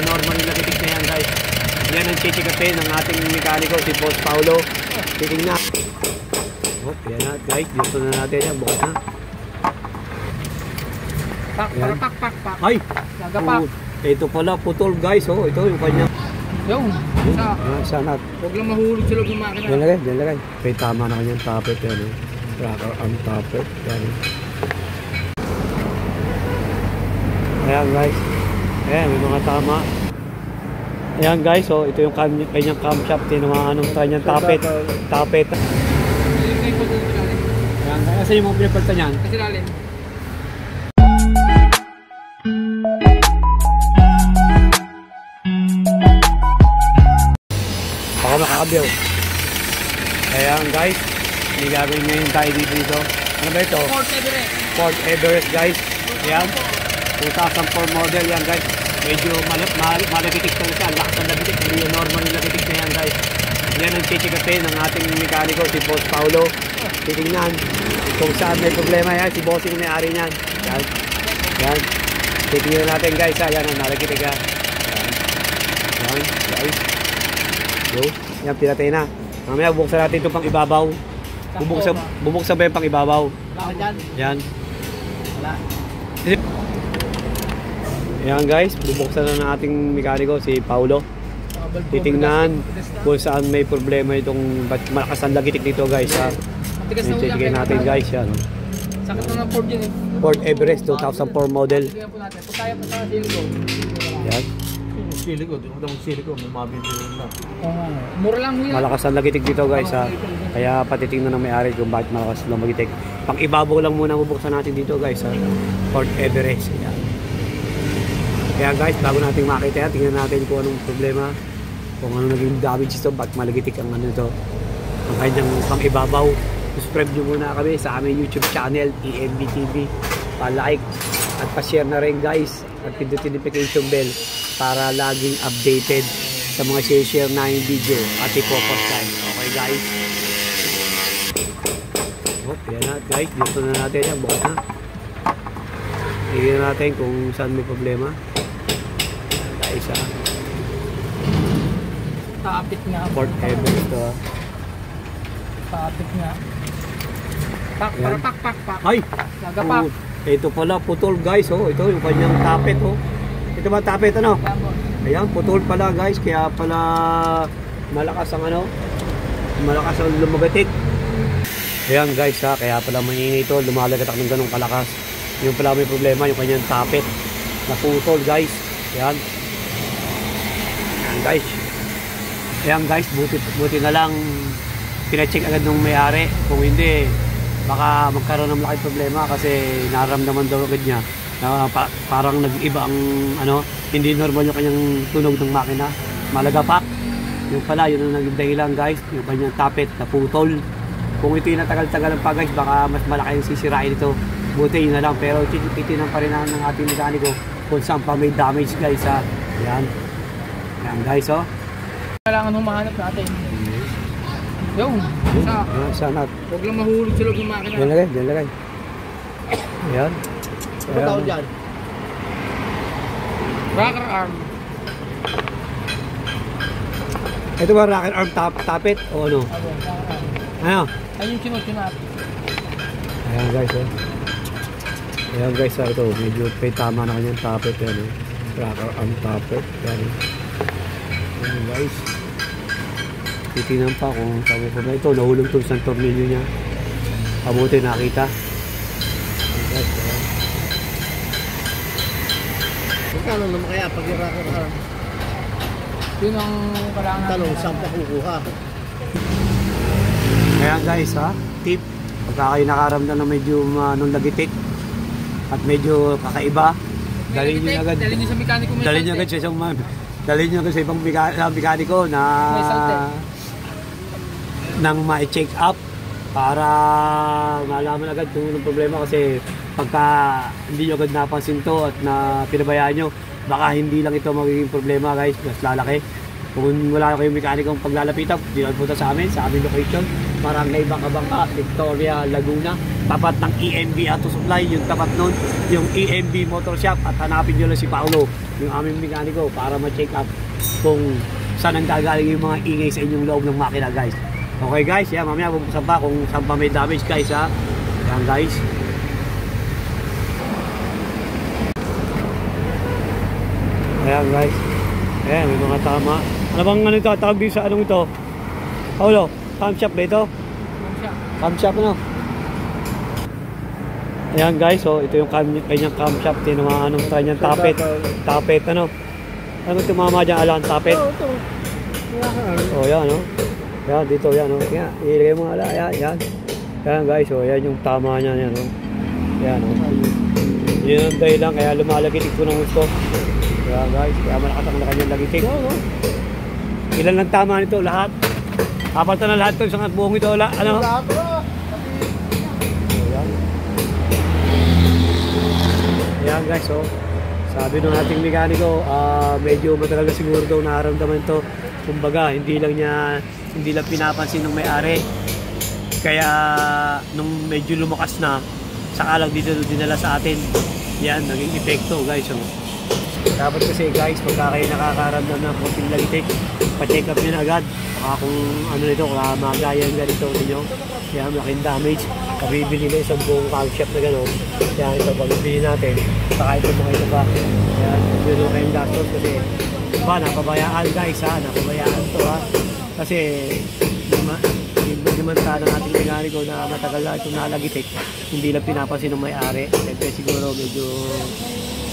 normal yung lakitik na yan guys. Yan ang chichikapin ng ating mekaniko, si Boss Paulo. Titingnan. Oh, yan na guys, dito na natin yan, bukas na. Pak. Ay! Nagapak. Ito pala, putol guys, oh, ito yung kanya. Yung, sana. huwag lang mahulog sa loob ng makina. Diyan lagay. Kaya tama na kanyang tapet yan, eh. Rocker arm tapet, yan. Ayan guys. Ayan, may mga tama. Ayan guys, oh, ito yung kanyang camshaft, tinamaan ng kanyang tapet. Ayan, kasi yung mga pinapalta niyan. Kasi lalim. Baka makakabiyaw. Ayan guys, may gagawin ngayon tayo dito. Ano ba ito? Ford Everest guys. Ayan, 2004 model yan guys. Medyo malagitik na siya, lakas ng lagitik. Hindi yung normal yung lagitik na yan guys. Yan ang chichikapin ng ating mekaniko, si Boss Paulo. Titingnan kung saan may problema yan, si Bossing may-ari niyan. Yan. Titingnan natin guys, yan ang nalagitik yan. Yan guys. Yan, pinatay na. Mamaya bubuksan natin ito pang ibabaw. Bubuksan ba yung pang ibabaw? Yan. Wala. Yan guys, bubuksan na ng ating mekaniko, si Paulo. Titingnan kung saan may problema itong malakas ang lagitik dito guys. Titignan natin guys yan. Sakit na ng Ford yun eh. Ford Everest 2004 model. Yan. Siliko, di mo daw siliko, may mabibili na. Mura lang yan. Malakas ang lagitik dito guys ha. Kaya patitingnan ng may-ari kung bakit malakas ang lagitik. Pang ibabaw lang muna bubuksan natin dito guys ha. Ford Everest. Yan. Kaya guys, bago natin makita yan, tingnan natin kung anong problema. Kung ano naging damage ito, bakit malagitik ang ano ito. Ang kanyang pang ibabaw. Subscribe nyo muna kami sa aming YouTube channel, EMB TV. Pa-like at pa-share na rin guys. At pindutin notification bell para laging updated sa mga share na yung video at ipopost tayo. Okay guys? Okay na guys, dito na natin yan, bukas na. Tingnan natin kung saan may problema. Guys ha. Taapit nga. Ford Everest ito ha. Taapit nga. Pak. Ay! Nagapak. Ito pala, putol guys, oh. Ito yung kanyang tapet, oh. Ito ba tapet, ano? Ayan, putol pala guys, kaya pala malakas ang ano, malakas ang lumagatik. Ayan guys ha, kaya pala maingay ito, lumalagatak ng ganong kalakas. Yung pala may problema, yung kanyang tapet na putol guys. Ayan. Ayan guys. Ayan guys, buti na lang pina-check agad ng may-ari. Kung hindi, baka magkaroon ng malaking problema kasi naramdaman daw agad niya na parang nag-iba ang ano, hindi normal yung kanyang tunog ng makina, malagapak. Yung pala, yun ang naging dahilan guys, yung kanyang tapet na putol. Kung ito yung natagal-tagal pa guys, baka mas malaki yung sisirain ito. Buti yun na lang, pero titinan pa rin ng ating mekaniko kung saan pa may damage guys ha. Yan. Yan guys oh. Kailangan humahanap natin. Yung, sana. huwag lang mahulog sa loob ng makina. Diyan lagay. Ayan. Ano tawag dyan? Rocker arm. Ito ba rocker arm tapet o ano? Ano? Ayun yung sinot. Ayan guys oh. Ayan guys oh, ito medyo may tama na kanyang tapet yan oh. Rocker arm tapet. Ayan guys. Titingnan pa kung sabi ko na ito, nahulog ito sa tornilyo niya. Kabuti nakita. Magkano naman kaya pag yung rocker arm? Yun ang kailangan. Tanong, saan pa kukuha? Kaya guys ha, tip, pagka kayo nakaramdam na medyo nung lagitik at medyo kakaiba, dalhin nyo agad. Dalhin nyo sa mekaniko. Dalhin nyo agad sa isang sa ibang mekaniko na nang ma-check up para malaman agad kung anong problema, kasi pagka hindi nyo agad napansin to at na pinabayaan nyo, baka hindi lang ito magiging problema guys, mas lalaki. Kung wala kayong mekanikong paglalapitan, di lang punta sa aming location, Barangay Bangka-Bangka, Victoria, Laguna. tapat ng EMB Auto Supply, yung tapat nun, yung EMB Motor Shop, at hanapin nyo lang si Paolo, yung aming mekaniko, para ma-check up kung saan ang gagaling yung mga ingay sa inyong loob ng makina, guys. Okay guys, yan, mamaya bubuksan pa kung saan pa may damage, guys, ha. Yan guys. Ayan guys. Ayan, may mga tama. Ano bang ano ito? Tawag din sa anong ito? Paolo, camshaft ba ito? Camshaft ano? Ayan guys, so ito yung kanyang camshaft. Yung mga anong kanyang tapet. Tapet ano? Ano ito mama dyan? Alang tapet? Ito. Oh yan no? Yan dito yan no? Yan, ilagay mo ala. Yan, yan. Yan guys, so yan yung tama niya yan no? Yan no? Yun ang dahilan kaya lumalagit ito ng gusto. Yan guys, kaya malakas ang kanyang lagitik. Ilan lang tama nito? Lahat? Kapatan na lahat ito, isang buong ito. Ano? Ayan guys, so sabi ng ating mekaniko, medyo matagal na siguro daw nararamdaman ito. Kumbaga, hindi lang pinapansin ng may-ari. Kaya nung medyo lumakas na, saka lang dito dinala sa atin. Yan, naging epekto guys. So, dapat kasi guys, pagka kayo nakakaramdam ng konting lagitik, pa-check up nyo na agad. Kung ano nito, kung magayan ganito ninyo, yan, malaking damage. Kabibili na isang buong camshaft na gano'n. Yan, ito pagbibili natin. Saka ito mga ito pa. Yan, yun yung kayong gastos kasi ba, napabayaan guys ha, napabayaan to ha. Kasi dimanta ng ating mekaniko na matagal na itong nalagitik, hindi lang pinapansin ng may-ari. Siyempre siguro medyo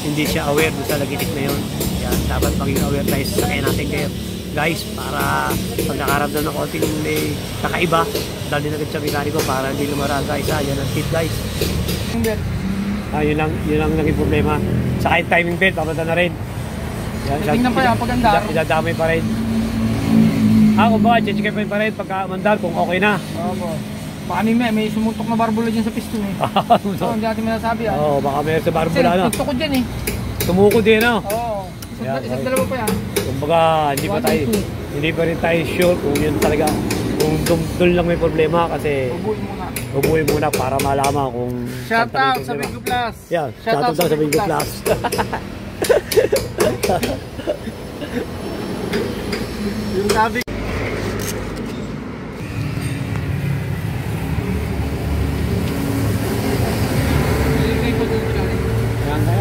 hindi siya aware doon sa lagitik na yun. Yan, dapat maging aware tayo sa sakyan natin kayo guys, para pag nakaramdam ng konting may kakaiba, dali na agad sa mekaniko para hindi lumara guys ha. Yan ang tip guys. Yun lang naging problema. Saka yung timing belt, papata na rin. Yan, Tingnan pa yan, paganda. Idadamay pa rin. Kung baka, check pa rin pagka mandar kung okay na. Opo. Baka may sumuntok na barbula dyan sa piston eh. So, hindi natin masasabi ah. Oo, baka mayroon sa barbula na. Gusto ko dyan eh. Tumukod din no? Oo. Yeah, Isang dalawa pa yan. Kumbaga, hindi pa rin tayo sure kung yun talaga, kung doon lang may problema kasi ubuhin muna para malaman kung Shout out sa Bingo Plus. Yeah, shout out sa Bingo Plus. Yung sabi.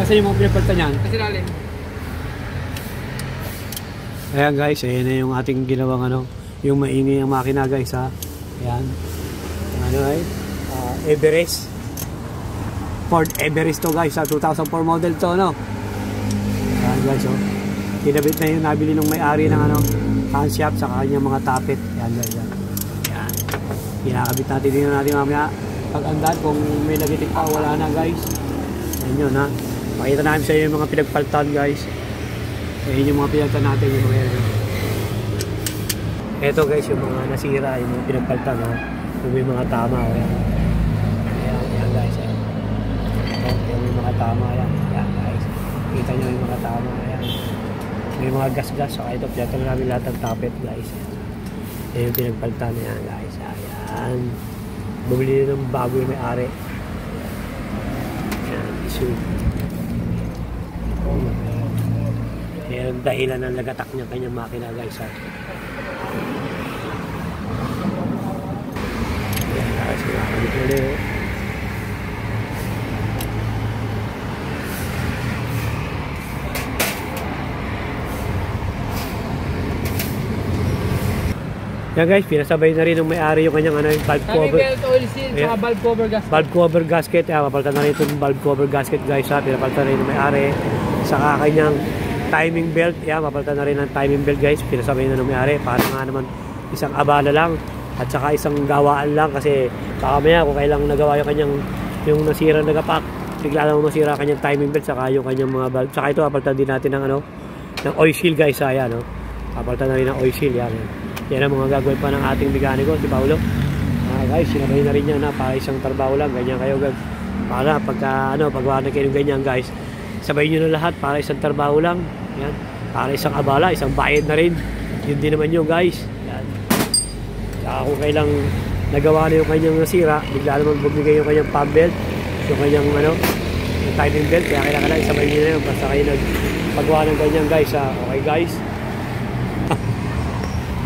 Kasi yung mga pinapalitan yan. Kasi lalim. Ayan guys, ayan na yung ating ginawang ano, yung maingay ang makina guys ha. Ayan. Ano ay? Everest. Ford Everest to guys ha, 2004 model to no. Ayan guys oh. Kinabit na yung nabili ng may-ari ng ano, camshaft sa kanyang mga tapet. Ayan guys. Ayan. Kinakabit natin din natin mamaya. Pag-andad kung may nagitik pa, wala na guys. Ayan yun ha. Pakita namin sa inyo yung mga pinagpaltan guys. Ayan yung mga pinagpaltan natin yung mga yan. Ito guys yung mga nasira, yung mga pinagpaltan ha. Kung may mga tama. Ayan, ayan guys. Ayan. Ayan yung mga tama. Ayan, ayan guys. Kita nyo yung mga tama. Ayan. May mga gas-gas. So ito pinagpaltan namin lahat ng tapet guys. Ayan yung pinagpaltan. Ayan guys. Ayan. Bumili ng bago yung may-ari. Ayan. Sweet. Yan ang dahilan ng nagatak niya kanyang makina guys ha. Yan guys, nakakabit ulit. Yan guys, pinasabay na rin ng may-ari yung kanyang ano, yung valve cover. Belt oil seal, saka valve cover gasket. Valve cover gasket, papalitan na rin itong valve cover gasket guys ha. Pinapalitan na rin ng may-ari. Saka kanyang timing belt, papalitan na rin ng timing belt guys. Pinasabay na ng may-ari para nga naman isang abala lang at saka isang gawaan lang kasi baka maya kung kailang nagawa yung kanyang yung nasira nagapak, bigla naman masira kanyang timing belt saka yung kanyang mga valve. Saka ito papalitan din natin ng ano, ng oil seal guys ha. Yan, no? Papalitan na rin ng oil seal yan. Yan ang mga gagawin pa ng ating mekaniko, si Paolo. Guys, sinabay na rin yan na para isang trabaho lang, ganyan kayo guys. Para pagka pagwa na kayo ganyan guys, sabay nyo na lahat para isang trabaho lang. Yan. Para isang abala, isang bayad na rin. Yun din naman yun guys. Yan. Saka kung kailang nagawa na yung kanyang nasira, bigla naman bumigay yung kanyang pump belt, yung kanyang yung timing belt, kaya kailangan isabay nyo na yun basta kayo nagpagawa ng ganyan guys ha. Okay guys.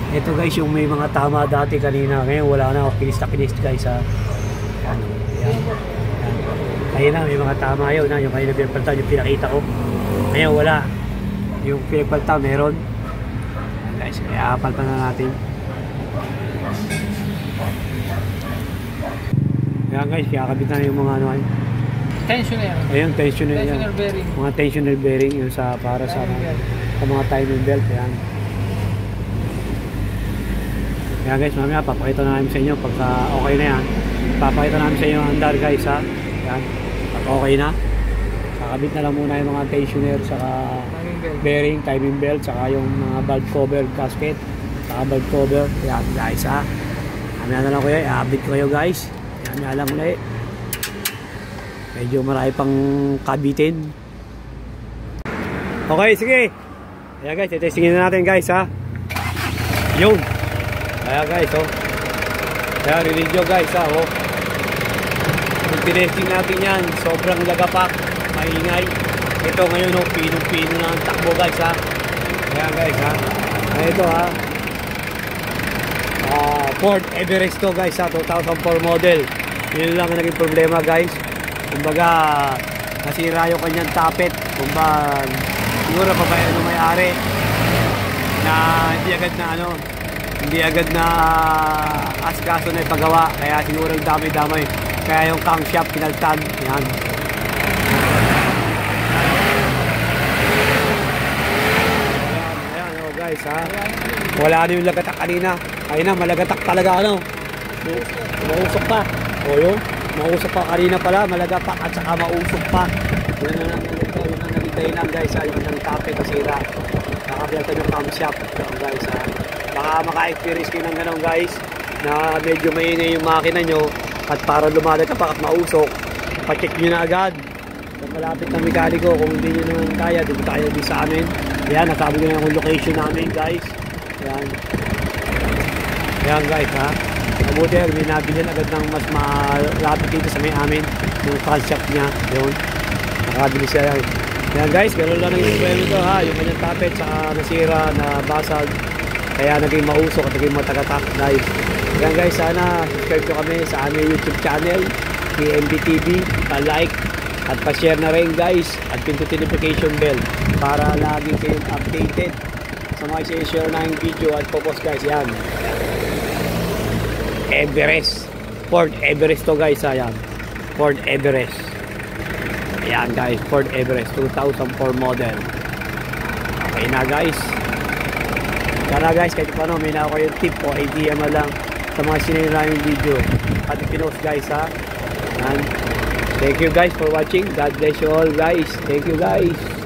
Ito guys yung may mga tama dati kanina, ngayon wala na, kinis na kinis guys ha. Yan, yan. Ayun na, may mga tama yun na, yung kanina pinagpalta, yung pinakita ko. Ngayon wala, yung pinagpalta meron. Yan guys, kaya apal pa na natin. Yan guys, kakabit na yung mga Tensioner. ayun, tensioner yan. Tensioner bearing. Mga tensioner bearing yun para sa mga timing belt. Yan. Yan guys, mamaya papakita na namin sa inyo pagka okay na yan. Papakita namin sa inyo ang andar guys ha. Yan. Pag okay na, kakabit na lang muna yung mga tensioner saka bearing, timing belt, saka yung mga valve cover gasket, saka valve cover. Yan guys ha. Mamaya na lang kuya, i-update ko kayo guys. Yan lang ulit. Medyo marami pang kabitin. Okay, sige. Ayan guys, testingin na natin guys ha. Yun. Ayan guys, oh. Ayan, release nyo guys ha, oh. Kung tinesting natin yan, sobrang lagapak, maingay. Ito ngayon, oh, pinong-pino na ang takbo guys ha. Ayan guys ha. Ayan ito ha. Ford Everest to guys ha, 2004 model. Yun lang ang naging problema guys. Kumbaga nasira yung kanyang tapet. Kumbaga siguro pabayan ng may-ari na hindi agad na asikaso na ipagawa, kaya siguro dami-damay, kaya yung camshaft pinaltan. Yan. Ayan oh guys ha. Wala na yung lagatak kanina. Ayun na, malagatak talaga mausok pa. O yun, mausok pa kanina pala, malagapak at saka mausok pa. Yun na lang ito, yun ang nagitay lang guys ha. Yung ng tape kasira. Nakabilatan yung camshaft guys ha. Baka maka-experience kayo ng ganun guys, na medyo maingay yung makina nyo at para lumalagapak at mausok, pacheck nyo na agad. Kung malapit ng mekaniko, kung hindi nyo naman kaya, dito tayo din sa amin. Ayan, nasabi ko na yung location namin guys. Ayan. Ayan guys ha. Mabuti, may nabilin agad ng mas malapit dito sa may amin. Yung camshaft niya. Yun. Nakabili siya yan. Ayan guys, gano'n lang yung problema ito ha. Yung kanyang tapet saka nasira, na basag. Kaya naging mausok at naging matagatak guys. Ayan guys, sana subscribe nyo kami sa aming YouTube channel, PMB TV. Pa-like at pa-share na rin guys. At pindutin notification bell para lagi kayong updated sa mga share na yung video at popost guys. Yan. Everest. Ford Everest to guys. Ayan. Ford Everest. Ayan guys. Ford Everest 2004 model. Okay na guys. Sana guys, kahit paano may na ako yung tip o idea mo lang sa mga sinira yung video. At pinost guys ha. And thank you guys for watching. God bless you all guys. Thank you guys.